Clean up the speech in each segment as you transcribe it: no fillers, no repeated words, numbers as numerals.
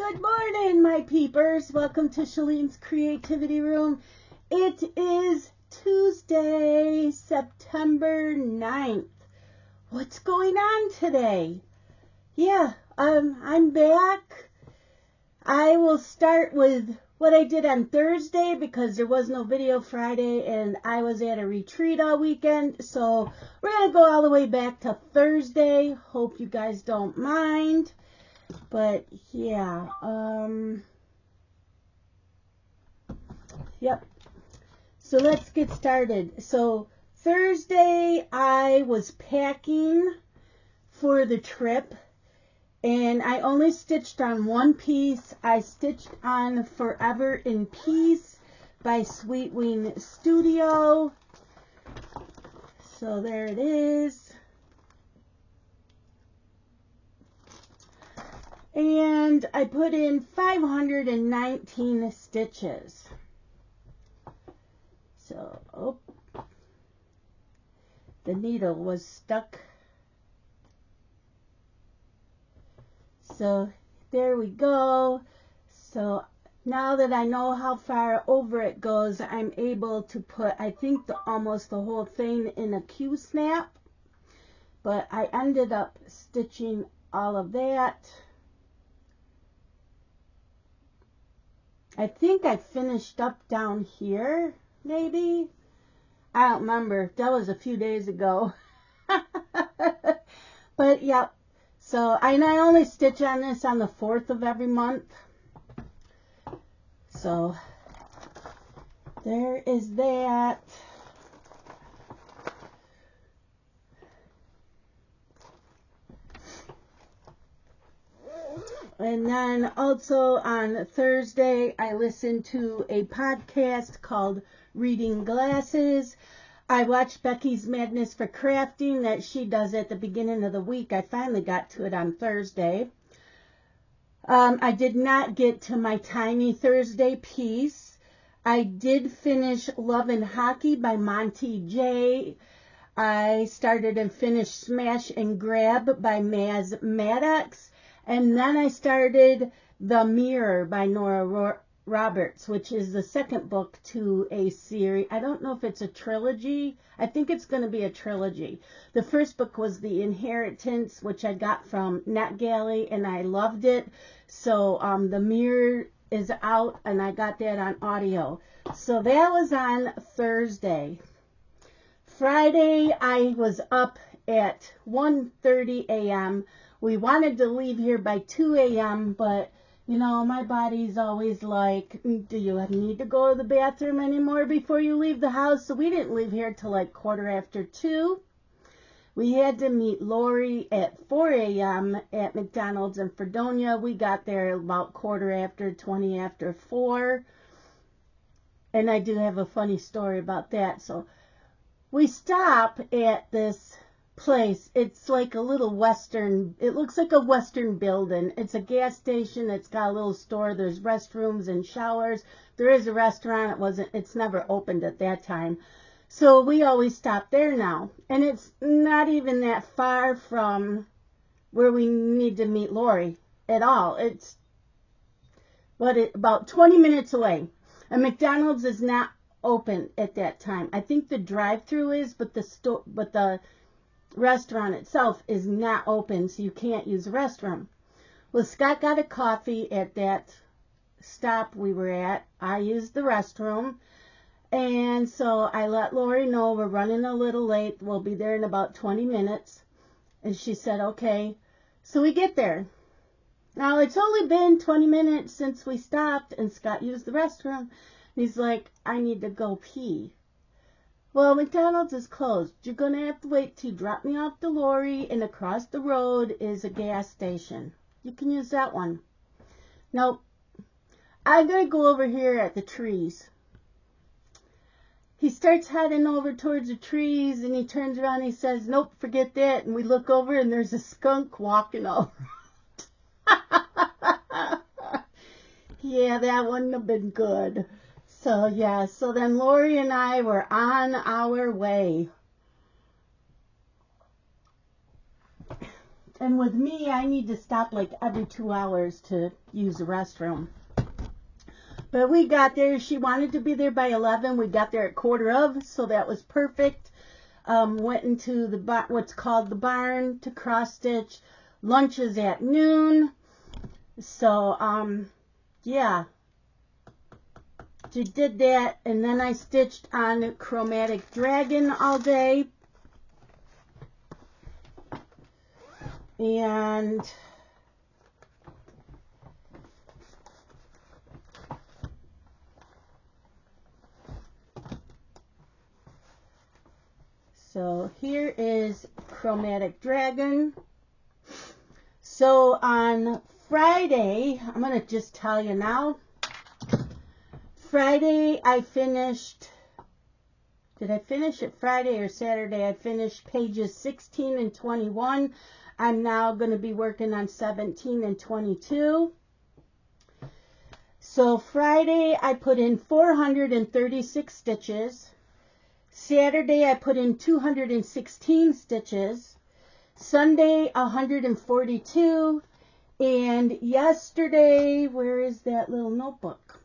Good morning, my peepers. Welcome to Shalene's Creativity Room. It is Tuesday, September 9th. What's going on today? I'm back. I will start with what I did on Thursday because there was no video Friday and I was at a retreat all weekend. So we're going to go all the way back to Thursday. Hope you guys don't mind. But yeah, yep. So let's get started. So Thursday I was packing for the trip and I only stitched on one piece. I stitched on Forever in Peace by Sweet Wing Studio. So there it is. And I put in 519 stitches. So, the needle was stuck. So, there we go. So, now that I know how far over it goes, I'm able to put, I think, almost the whole thing in a Q-snap. But I ended up stitching all of that. I think I finished up down here, maybe. I don't remember. That was a few days ago. But, yeah. So, I only stitch on this on the 4th of every month. So, there is that. And then also on Thursday, I listened to a podcast called Reading Glasses. I watched Becky's Madness for Crafting that she does at the beginning of the week. I finally got to it on Thursday. I did not get to my Tiny Thursday piece. I did finish Love and Hockey by Monty J. I started and finished Smash and Grab by Maz Maddox. And then I started The Mirror by Nora Roberts, which is the second book to a series. I don't know if it's a trilogy. I think it's going to be a trilogy. The first book was The Inheritance, which I got from NetGalley, and I loved it. So The Mirror is out, and I got that on audio. So that was on Thursday. Friday, I was up at 1:30 a.m., We wanted to leave here by 2 a.m., but, you know, my body's always like, do you need to go to the bathroom anymore before you leave the house? So we didn't leave here till like 2:15. We had to meet Lori at 4 a.m. at McDonald's in Fredonia. We got there about 20 after 4. And I do have a funny story about that. So we stop at this place. It's like a little western, it looks like a western building. It's a gas station. It's got a little store. There's restrooms and showers. There is a restaurant. It's never opened at that time. So we always stop there now. And it's not even that far from where we need to meet Lori at all. It's about 20 minutes away. And McDonald's is not open at that time. I think the drive-through is, but the restaurant itself is not open, so you can't use the restroom. Well, Scott got a coffee at that stop we were at. I used the restroom, and so I let Lori know we're running a little late. We'll be there in about 20 minutes. And she said, okay. So we get there. Now, it's only been 20 minutes since we stopped, and Scott used the restroom. He's like, I need to go pee. Well, McDonald's is closed. You're going to have to wait to drop me off to Lori, and across the road is a gas station. You can use that one. Nope. I'm going to go over here at the trees. He starts heading over towards the trees, and he turns around and he says, nope, forget that. And we look over, and there's a skunk walking over. Yeah, that wouldn't have been good. So, yeah, so then Lori and I were on our way. And with me, I need to stop like every 2 hours to use the restroom. But we got there. She wanted to be there by 11. We got there at 1:15, so that was perfect. Went into the what's called the barn to cross stitch. Lunch is at noon. So, yeah. She did that, and then I stitched on Chromatic Dragon all day. And so here is Chromatic Dragon. So on Friday, I'm going to just tell you now. Friday I finished, did I finish it Friday or Saturday? I finished pages 16 and 21. I'm now going to be working on 17 and 22. So Friday I put in 436 stitches. Saturday I put in 216 stitches. Sunday 142. And yesterday, where is that little notebook?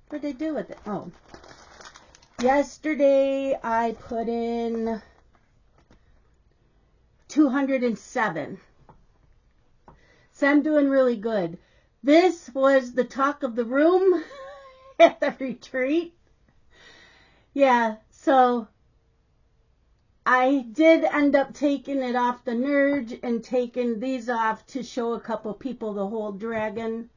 What did I do with it? Oh. Yesterday I put in 207. So I'm doing really good. This was the talk of the room at the retreat. Yeah, so I did end up taking it off the Nerge and taking these off to show a couple people the whole dragon.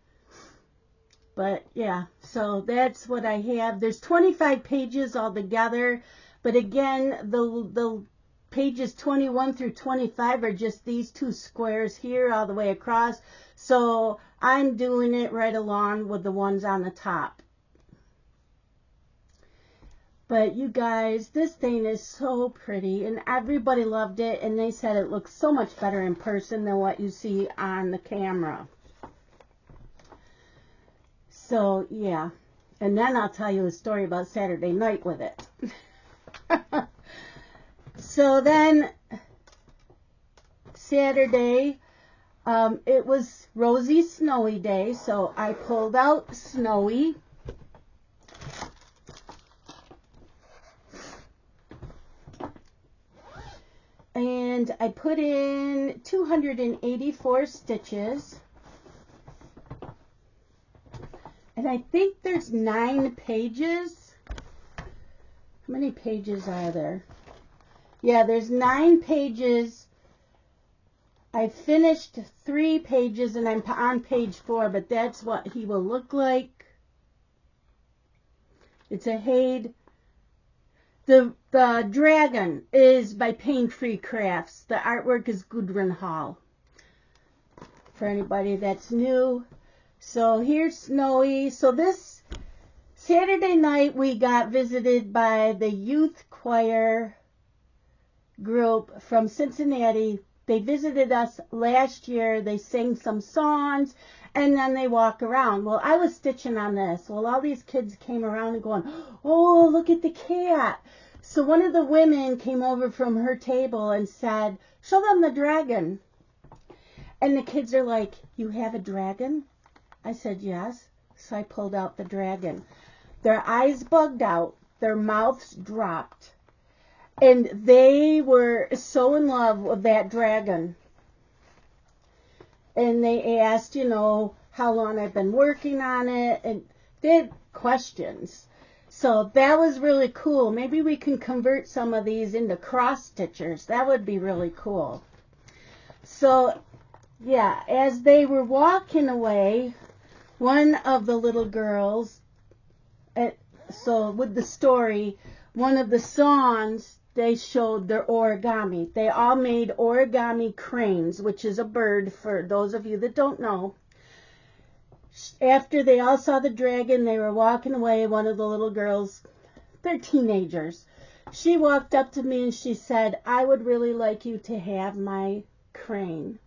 But yeah, so that's what I have. There's 25 pages altogether, but again, the pages 21 through 25 are just these two squares here all the way across. So I'm doing it right along with the ones on the top. But you guys, this thing is so pretty, and everybody loved it, and they said it looks so much better in person than what you see on the camera. So, yeah. And then I'll tell you a story about Saturday night with it. So then, Saturday, it was Rosy Snowy Day, so I pulled out Snowy. And I put in 284 stitches. And I think there's 9 pages. How many pages are there? Yeah, there's 9 pages. I finished 3 pages and I'm on page 4, but that's what he will look like. It's a Haid. The dragon is by Pain Free Crafts. The artwork is Gudrun Hall. For anybody that's new. So here's Snowy. So this Saturday night we got visited by the youth choir group from Cincinnati. They visited us last year. They sang some songs and then they walk around. Well, I was stitching on this. Well, all these kids came around and going, oh, look at the cat. So one of the women came over from her table and said, show them the dragon. And the kids are like, you have a dragon? I said, yes. So I pulled out the dragon. Their eyes bugged out. Their mouths dropped. And they were so in love with that dragon. And they asked, you know, how long I've been working on it. And they had questions. So that was really cool. Maybe we can convert some of these into cross stitchers. That would be really cool. So, yeah, as they were walking away, one of the little girls, so with the story, one of the songs, they showed their origami. They all made origami cranes, which is a bird for those of you that don't know. After they all saw the dragon, they were walking away. One of the little girls, they're teenagers, she walked up to me and she said, I would really like you to have my crane.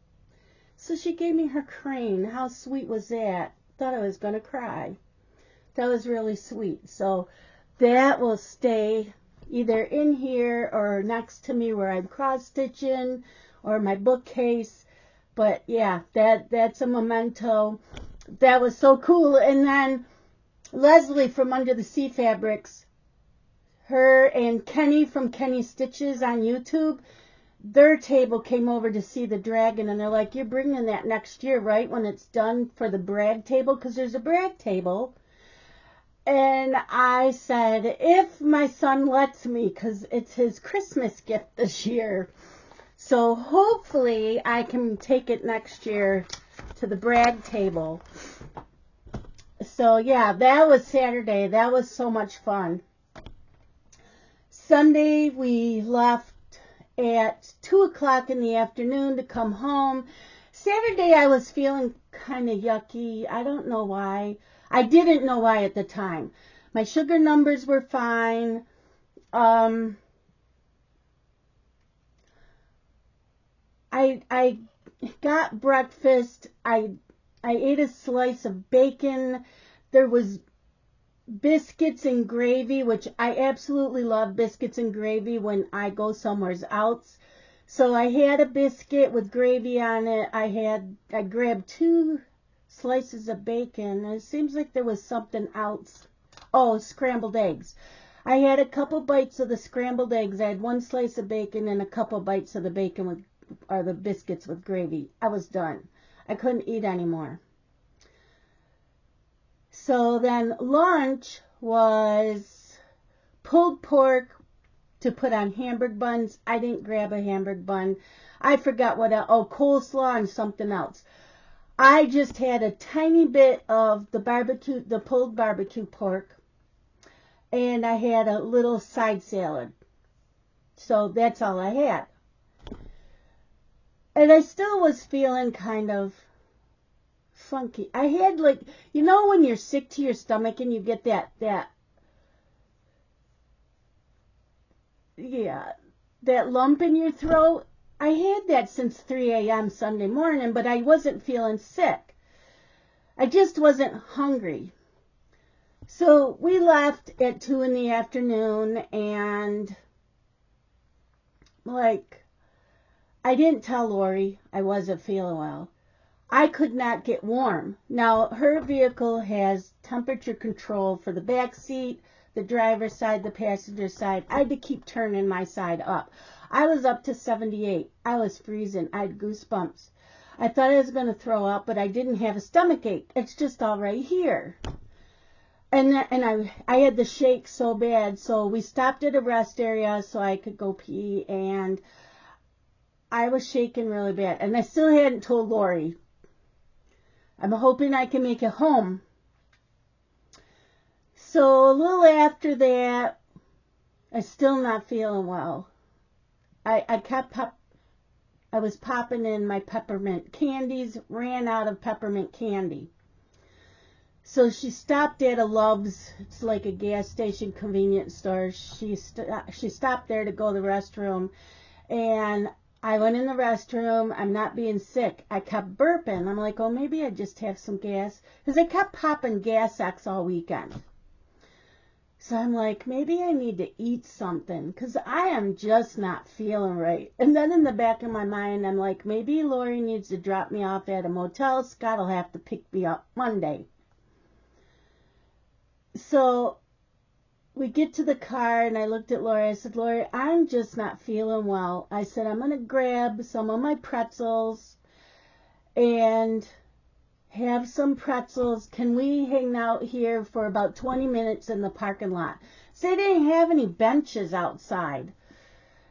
So she gave me her crane. How sweet was that? Thought I was going to cry. That was really sweet. So that will stay either in here or next to me where I'm cross-stitching, or my bookcase. But yeah, that's a memento. That was so cool. And then Leslie from Under the Sea Fabrics, her and Kenny from Kenny Stitches on YouTube, their table came over to see the dragon, and they're like, you're bringing that next year, right, when it's done, for the brag table? Because there's a brag table. And I said, if my son lets me, because it's his Christmas gift this year. So hopefully I can take it next year to the brag table. So yeah, that was Saturday. That was so much fun. Sunday we left at 2 o'clock in the afternoon to come home. Saturday I was feeling kind of yucky. I don't know why. I didn't know why at the time. My sugar numbers were fine. I got breakfast. I ate a slice of bacon. There was biscuits and gravy, which I absolutely love biscuits and gravy when I go somewhere else. So I had a biscuit with gravy on it. I grabbed 2 slices of bacon. And it seems like there was something else. Oh, scrambled eggs. I had a couple bites of the scrambled eggs. I had 1 slice of bacon and a couple bites of the bacon or the biscuits with gravy. I was done. I couldn't eat anymore. So then lunch was pulled pork to put on hamburg buns. I didn't grab a hamburg bun. I forgot what else. Oh, coleslaw and something else. I just had a tiny bit of the pulled barbecue pork, and I had a little side salad. So that's all I had. And I still was feeling kind of funky. I had, like, you know when you're sick to your stomach and you get that lump in your throat? I had that since 3 a.m. Sunday morning, but I wasn't feeling sick. I just wasn't hungry. So we left at 2 in the afternoon, and like, I didn't tell Lori I wasn't feeling well. I could not get warm. Now, her vehicle has temperature control for the back seat, the driver's side, the passenger side. I had to keep turning my side up. I was up to 78. I was freezing. I had goosebumps. I thought I was going to throw up, but I didn't have a stomach ache. It's just all right here. And I had the shake so bad, so we stopped at a rest area so I could go pee, and I was shaking really bad. And I still hadn't told Lori. I'm hoping I can make it home. So a little after that, I'm still not feeling well. I was popping in my peppermint candies, ran out of peppermint candy. So she stopped at a Love's. It's like a gas station convenience store. She stopped there to go to the restroom, and I went in the restroom. I'm not being sick. I kept burping. I'm like, oh, maybe I just have some gas, because I kept popping Gas X all weekend. So I'm like, maybe I need to eat something, because I am just not feeling right. And then in the back of my mind, I'm like, maybe Lori needs to drop me off at a motel. Scott will have to pick me up Monday. So we get to the car, and I looked at Lori. I said, Lori, I'm just not feeling well. I said, I'm going to grab some of my pretzels and have some pretzels. Can we hang out here for about 20 minutes in the parking lot? So they didn't have any benches outside.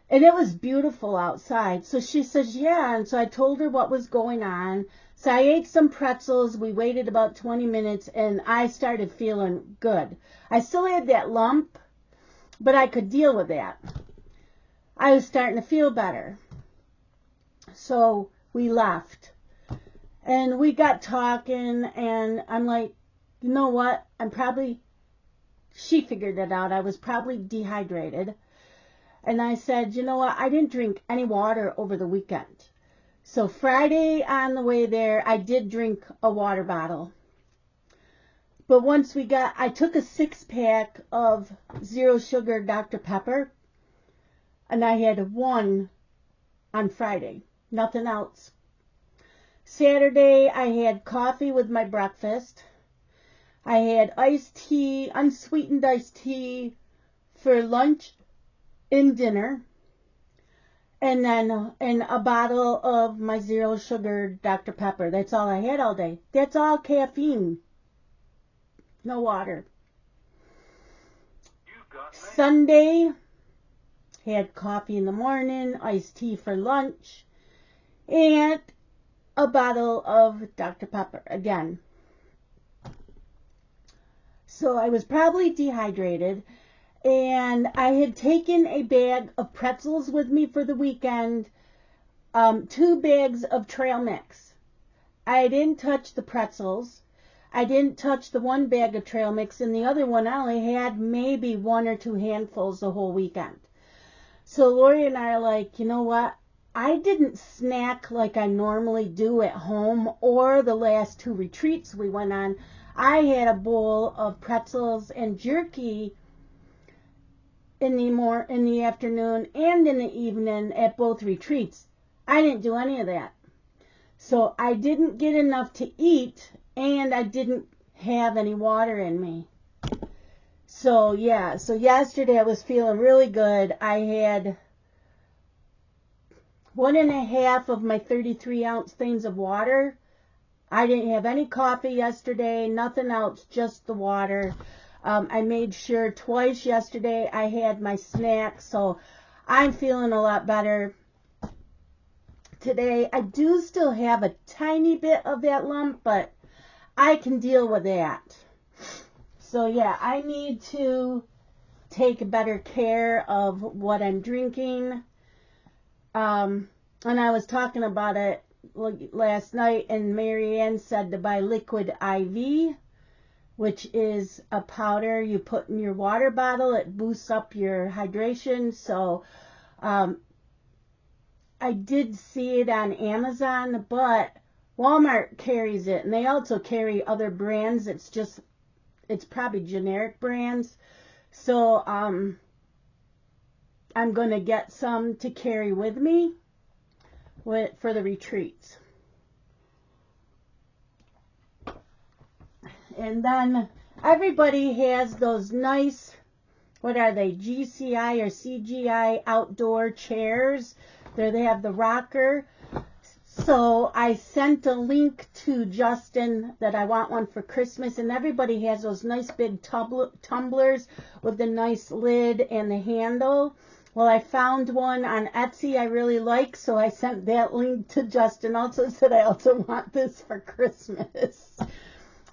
And it was beautiful outside. So she says, yeah. And so I told her what was going on. So I ate some pretzels. We waited about 20 minutes, and I started feeling good. I still had that lump, but I could deal with that. I was starting to feel better. So we left. And we got talking, and I'm like, you know what? She figured it out. I was probably dehydrated. And I said, you know what? I didn't drink any water over the weekend. So Friday on the way there, I did drink a water bottle. But once I took a 6-pack of zero sugar Dr. Pepper, and I had one on Friday, nothing else. Saturday, I had coffee with my breakfast. I had iced tea, unsweetened iced tea for lunch and dinner. And then a bottle of my zero sugar Dr. Pepper. That's all I had all day. That's all caffeine. No water. Sunday, had coffee in the morning, iced tea for lunch, and a bottle of Dr. Pepper again. So I was probably dehydrated, and I had taken a bag of pretzels with me for the weekend, 2 bags of trail mix. I didn't touch the pretzels. I didn't touch the 1 bag of trail mix, and the other one I only had maybe 1 or 2 handfuls the whole weekend. So Lori and I are like, you know what? I didn't snack like I normally do at home or the last 2 retreats we went on. I had a bowl of pretzels and jerky in the afternoon and in the evening at both retreats. I didn't do any of that. So I didn't get enough to eat, and I didn't have any water in me. So yeah, so yesterday I was feeling really good. I had 1.5 of my 33-ounce things of water. I didn't have any coffee yesterday, nothing else, just the water. I made sure twice yesterday I had my snack, so I'm feeling a lot better today. I do still have a tiny bit of that lump, but I can deal with that. So yeah, I need to take better care of what I'm drinking. And I was talking about it last night, and Marianne said to buy Liquid IV, which is a powder you put in your water bottle. It boosts up your hydration. So I did see it on Amazon, but Walmart carries it, and they also carry other brands. It's probably generic brands. So I'm going to get some to carry with me for the retreats. And then everybody has those nice, what are they, GCI or CGI outdoor chairs. There they have the rocker. So I sent a link to Justin that I want one for Christmas, and everybody has those nice big tumblers with the nice lid and the handle. Well, I found one on Etsy I really like, so I sent that link to Justin. Also said I also want this for Christmas,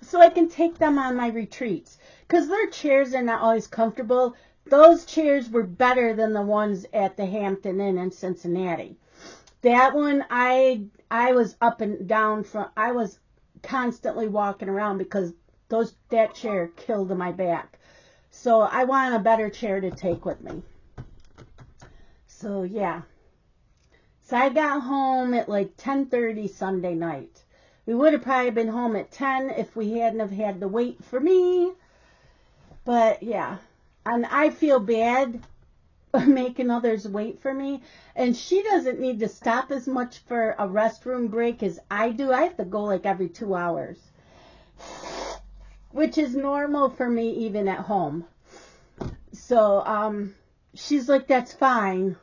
so I can take them on my retreats, because their chairs are not always comfortable. Those chairs were better than the ones at the Hampton Inn in Cincinnati. That one, I was up and down I was constantly walking around because that chair killed my back. So I want a better chair to take with me. So yeah. So I got home at like 10:30 Sunday night. We would have probably been home at 10 if we hadn't have had to wait for me. But yeah. And I feel bad making others wait for me, and she doesn't need to stop as much for a restroom break as I do. I have to go like every 2 hours, which is normal for me even at home. So she's like, that's fine.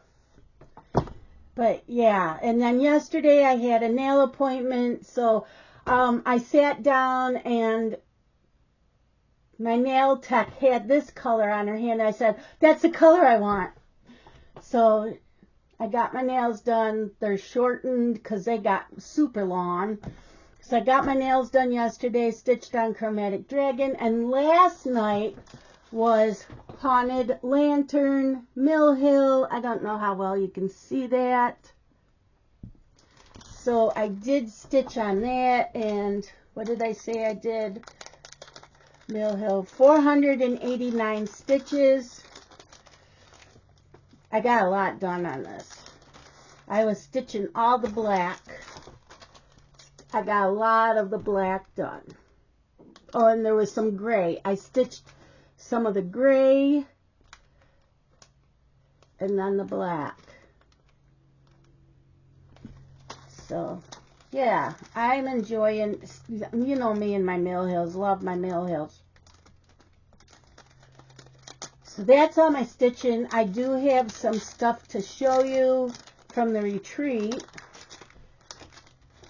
But yeah, and then yesterday I had a nail appointment, so I sat down, and my nail tech had this color on her hand. I said, that's the color I want. So I got my nails done. They're shortened because they got super long. So I got my nails done yesterday, stitched on Chromatic Dragon. And last night was Haunted Lantern, Mill Hill. I don't know how well you can see that. So I did stitch on that. And what did I say I did? Mill Hill, 489 stitches. I got a lot done on this. I was stitching all the black. I got a lot of the black done. Oh, and there was some gray. I stitched some of the gray and then the black. So, yeah, I'm enjoying, you know me and my mill hills, love my mill hills. So that's all my stitching. I do have some stuff to show you from the retreat.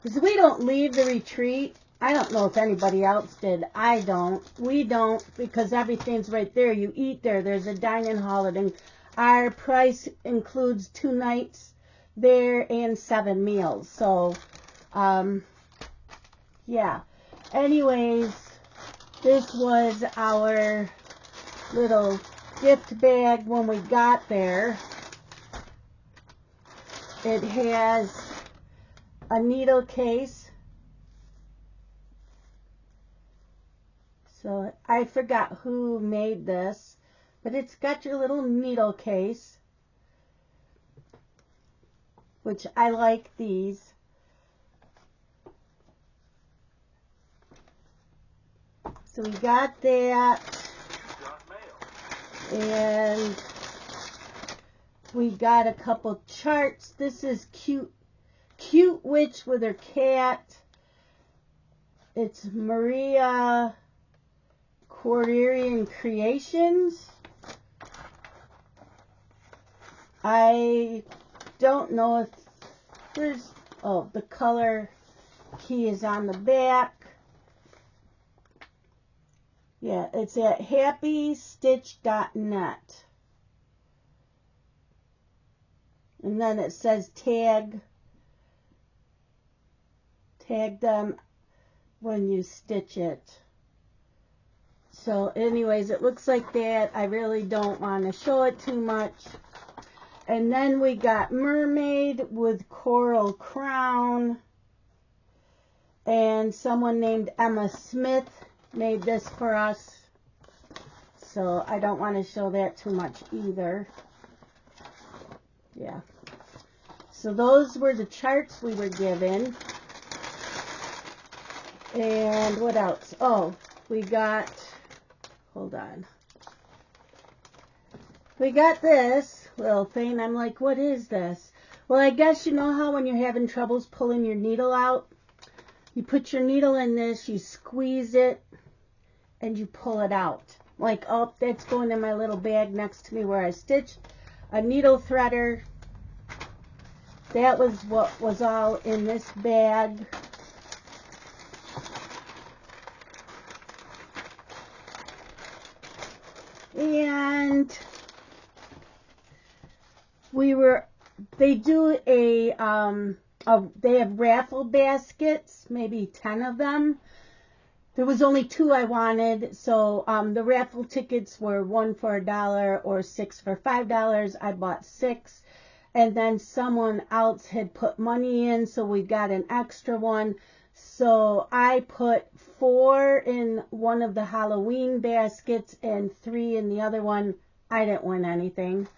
Because we don't leave the retreat. I don't know if anybody else did. I don't. We don't, because everything's right there. You eat there. There's a dining hall. And our price includes 2 nights there and 7 meals. So, yeah. Anyways, this was our little gift bag when we got there. It has a needle case. So I forgot who made this, but it's got your little needle case, which I like these. So we got that. And we got a couple charts. This is Cute Witch with her cat. It's Maria Corderian Creations. I don't know if there's, oh, the color key is on the back. Yeah, it's at happystitch.net. And then it says tag them when you stitch it. So anyways, it looks like that. I really don't want to show it too much. And then we got Mermaid with Coral Crown. And someone named Emma Smith made this for us. So I don't want to show that too much either. Yeah. So those were the charts we were given. And what else? Oh, we got, hold on. We got this little thing. I'm like, what is this? Well, I guess you know how when you're having troubles pulling your needle out, you put your needle in this, you squeeze it, and you pull it out. Like, oh, that's going in my little bag next to me where I stitched. A needle threader. That was what was all in this bag. And they do they have raffle baskets, maybe 10 of them. There was only 2 I wanted, so the raffle tickets were 1 for $1 or 6 for $5. I bought 6, and then someone else had put money in, so we got an extra one. So I put 4 in one of the Halloween baskets and 3 in the other one. I didn't win anything.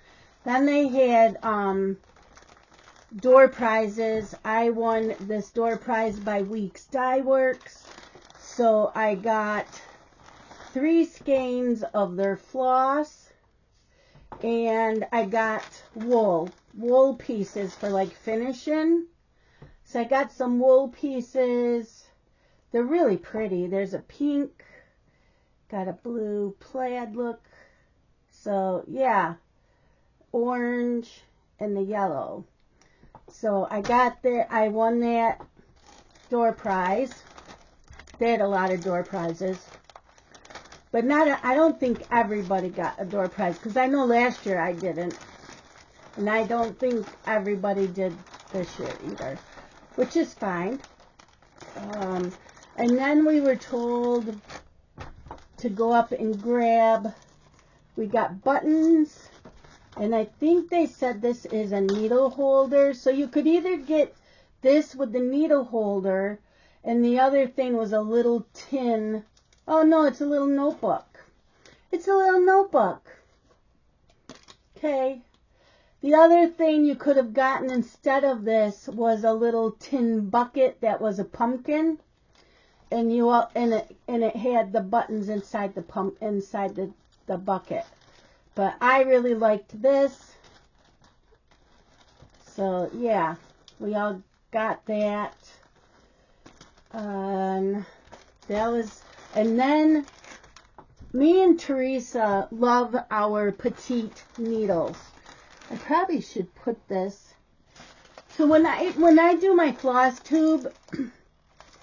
Then they had door prizes. I won this door prize by Weeks Dye Works. So I got 3 skeins of their floss, and I got wool pieces for like finishing. So I got some wool pieces. They're really pretty. There's a pink, got a blue plaid look. So yeah, orange and the yellow. So I won that door prize. They had a lot of door prizes. But I don't think everybody got a door prize, because I know last year I didn't. And I don't think everybody did this year either, which is fine. And then we were told to go up and grab, we got buttons, and I think they said this is a needle holder. So you could either get this with the needle holder, and the other thing was a little tin. Oh no, it's a little notebook. It's a little notebook. Okay. The other thing you could have gotten instead of this was a little tin bucket that was a pumpkin. and it had the buttons inside the pump, inside the bucket. But I really liked this. So yeah, we all got that. That was, and then me and Teresa love our petite needles. I probably should put this. So when I do my floss tube,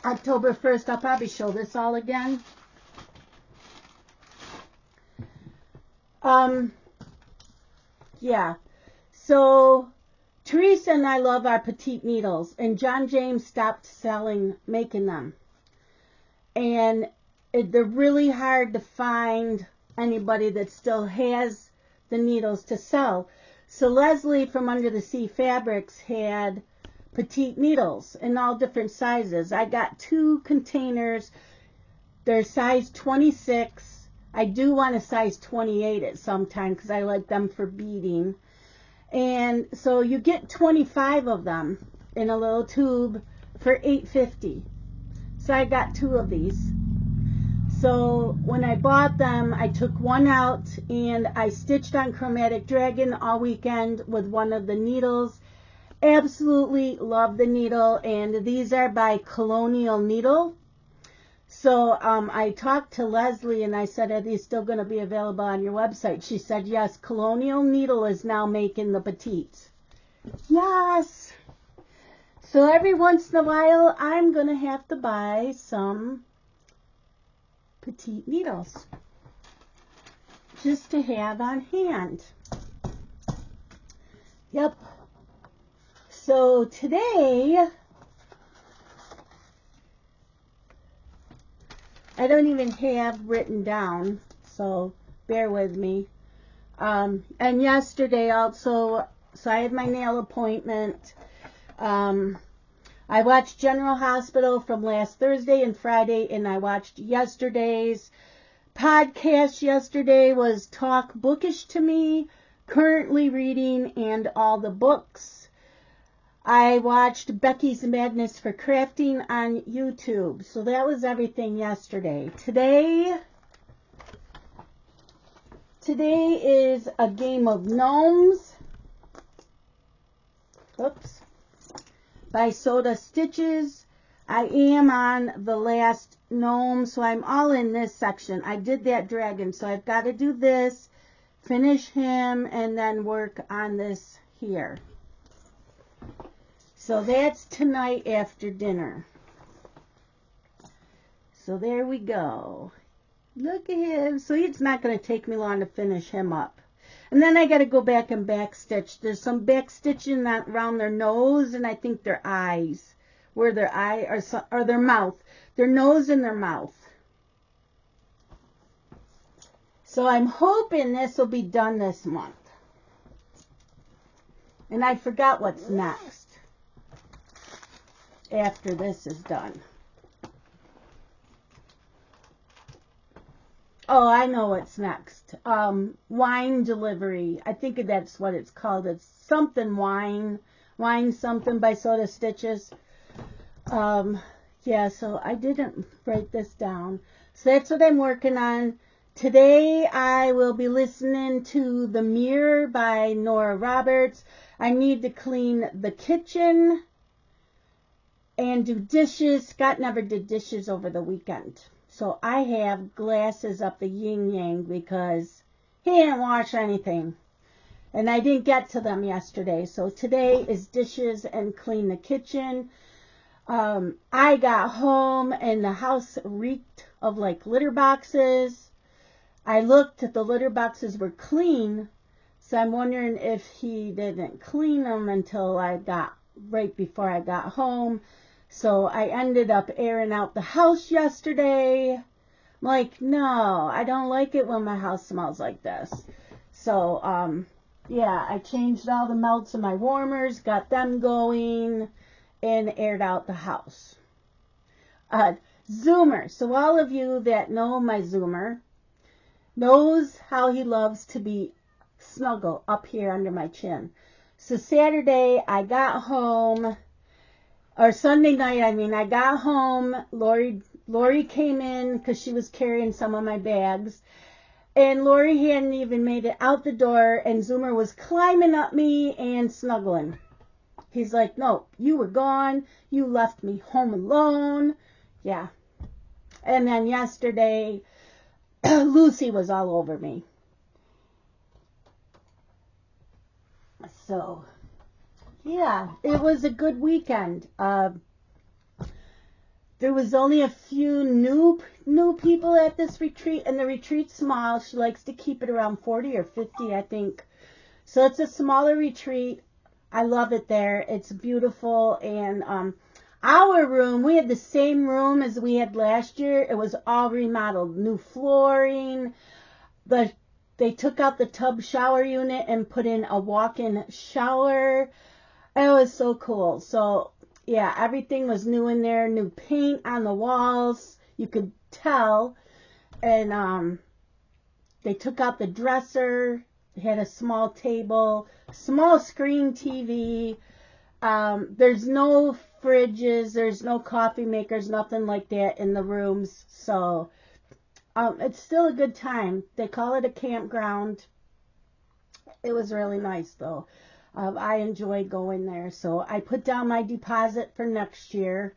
October 1st, I'll probably show this all again. Yeah. So Teresa and I love our petite needles, and John James stopped making them. And they're really hard to find anybody that still has the needles to sell. So Leslie from Under the Sea Fabrics had petite needles in all different sizes. I got 2 containers. They're size 26. I do want a size 28 at some time because I like them for beading. And so you get 25 of them in a little tube for $8.50. So I got 2 of these. So when I bought them, I took one out and I stitched on Chromatic Dragon all weekend with one of the needles. Absolutely love the needle, and these are by Colonial Needle. So I talked to Leslie and I said, are these still going to be available on your website? She said, yes, Colonial Needle is now making the petites. Yes! So every once in a while, I'm going to have to buy some petite needles just to have on hand. Yep. So today, I don't even have written down, so bear with me. And yesterday also, so I had my nail appointment. I watched General Hospital from last Thursday and Friday, and I watched yesterday's podcast. Yesterday was Talk Bookish to Me, Currently Reading, and All the Books. I watched Becky's Madness for Crafting on YouTube. So that was everything yesterday. Today is a game of gnomes. Oops. By Soda Stitches. I am on the last gnome, so I'm all in this section. I did that dragon, so I've got to do this, finish him, and then work on this here. So that's tonight after dinner. So there we go. Look at him. So it's not going to take me long to finish him up. And then I got to go back and back stitch. There's some back stitching around their nose and I think their eyes. Where their eye or their mouth. Their nose and their mouth. So I'm hoping this will be done this month. And I forgot what's next after this is done. Oh, I know what's next. Wine delivery. I think that's what it's called. It's something wine something by Soda Stitches. Yeah, so I didn't write this down. So that's what I'm working on. Today I will be listening to The Mirror by Nora Roberts. I need to clean the kitchen and do dishes. Scott never did dishes over the weekend. So I have glasses up the yin-yang because he didn't wash anything. And I didn't get to them yesterday. So today is dishes and clean the kitchen. I got home and the house reeked of like litter boxes. I looked at the litter boxes were clean. So I'm wondering if he didn't clean them until right before I got home. So I ended up airing out the house yesterday. I'm like, no, I don't like it when my house smells like this. So, yeah, I changed all the melts in my warmers, got them going, and aired out the house. Zoomer. So all of you that know my Zoomer knows how he loves to be snuggle up here under my chin. So Saturday, I got home... Or Sunday night, I got home. Lori Lori came in because she was carrying some of my bags. And Lori hadn't even made it out the door, and Zoomer was climbing up me and snuggling. He's like, no, you were gone. You left me home alone. Yeah. And then yesterday, Lucy was all over me. So, yeah, it was a good weekend. There was only a few new people at this retreat, and the retreat's small. She likes to keep it around 40 or 50, I think. So it's a smaller retreat. I love it there. It's beautiful. And our room, we had the same room as we had last year. It was all remodeled. New flooring. They took out the tub shower unit and put in a walk-in shower. It was so cool. So, yeah, everything was new in there. New paint on the walls. You could tell. And they took out the dresser. They had a small table. Small screen TV. There's no fridges. There's no coffee makers. Nothing like that in the rooms. So, it's still a good time. They call it a campground. It was really nice, though. I enjoyed going there. So I put down my deposit for next year.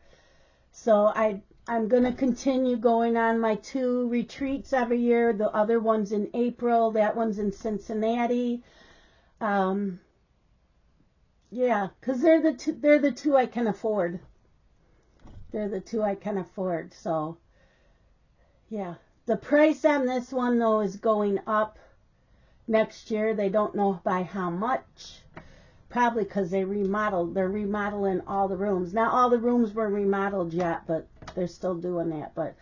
So I'm going to continue going on my 2 retreats every year. The other one's in April. That one's in Cincinnati. Yeah, because they're the two I can afford. They're the 2 I can afford. So, yeah. The price on this one, though, is going up next year. They don't know by how much. Probably because they remodeled. They're remodeling all the rooms. Not all the rooms were remodeled yet, but they're still doing that. But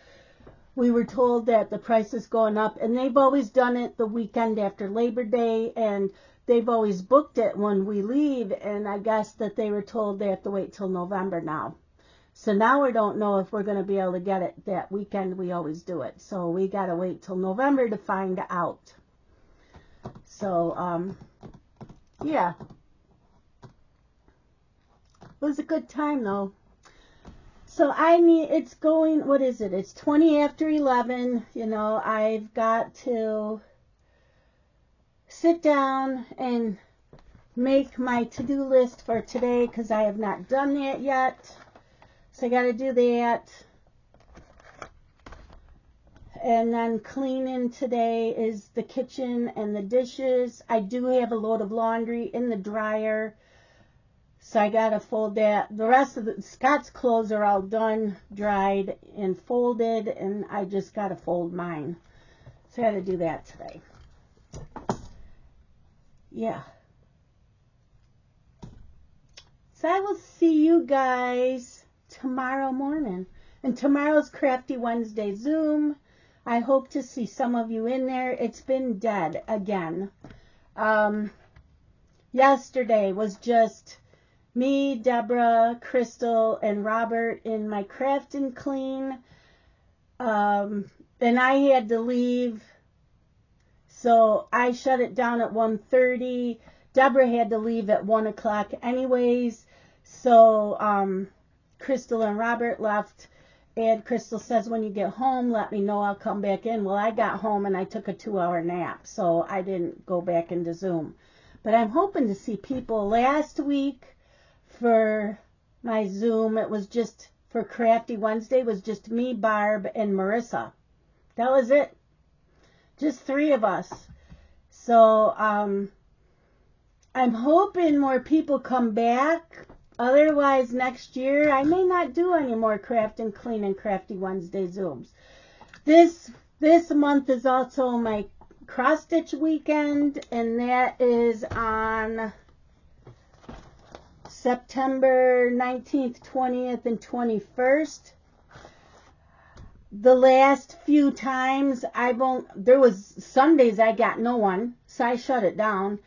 we were told that the price is going up. And they've always done it the weekend after Labor Day. And they've always booked it when we leave. And I guess that they were told they have to wait till November now. So now we don't know if we're going to be able to get it that weekend we always do it. So we got to wait till November to find out. So, yeah. It was a good time, though. So it's going, what is it? It's 20 after 11. You know, I've got to sit down and make my to-do list for today because I have not done that yet. So I got to do that. And then cleaning today is the kitchen and the dishes. I do have a load of laundry in the dryer. So I got to fold that. The rest of Scott's clothes are all done, dried, and folded. And I just got to fold mine. So I got to do that today. Yeah. So I will see you guys tomorrow morning. And tomorrow's Crafty Wednesday Zoom. I hope to see some of you in there. It's been dead again. Yesterday was just me, Deborah, Crystal, and Robert in my Craft and Clean. And I had to leave. So I shut it down at 1:30. Deborah had to leave at 1 o'clock anyways. So Crystal and Robert left. And Crystal says, when you get home, let me know. I'll come back in. Well, I got home and I took a 2-hour nap. So I didn't go back into Zoom. But I'm hoping to see people. Last week for my Zoom, it was just for Crafty Wednesday, was just me, Barb, and Marissa. That was it. Just 3 of us. So I'm hoping more people come back. Otherwise, next year, I may not do any more Craft and Clean and Crafty Wednesday Zooms. This month is also my cross stitch weekend, and that is on September 19th, 20th, and 21st. The last few times, there was Sundays I got no one, so I shut it down.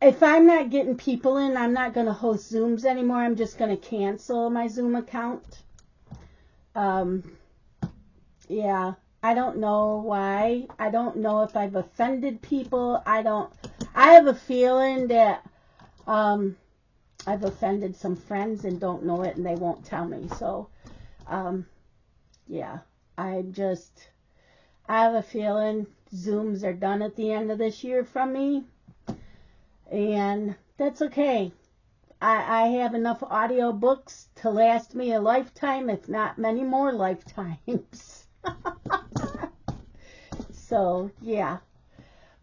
If I'm not getting people in, I'm not going to host Zooms anymore. I'm just going to cancel my Zoom account. Yeah, I don't know why. I don't know if I've offended people. I have a feeling that I've offended some friends and don't know it, and they won't tell me. So, yeah, I have a feeling Zooms are done at the end of this year from me. And that's okay. I have enough audiobooks to last me a lifetime, if not many more lifetimes. So, yeah.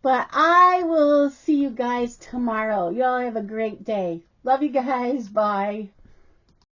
But I will see you guys tomorrow. Y'all have a great day. Love you guys. Bye.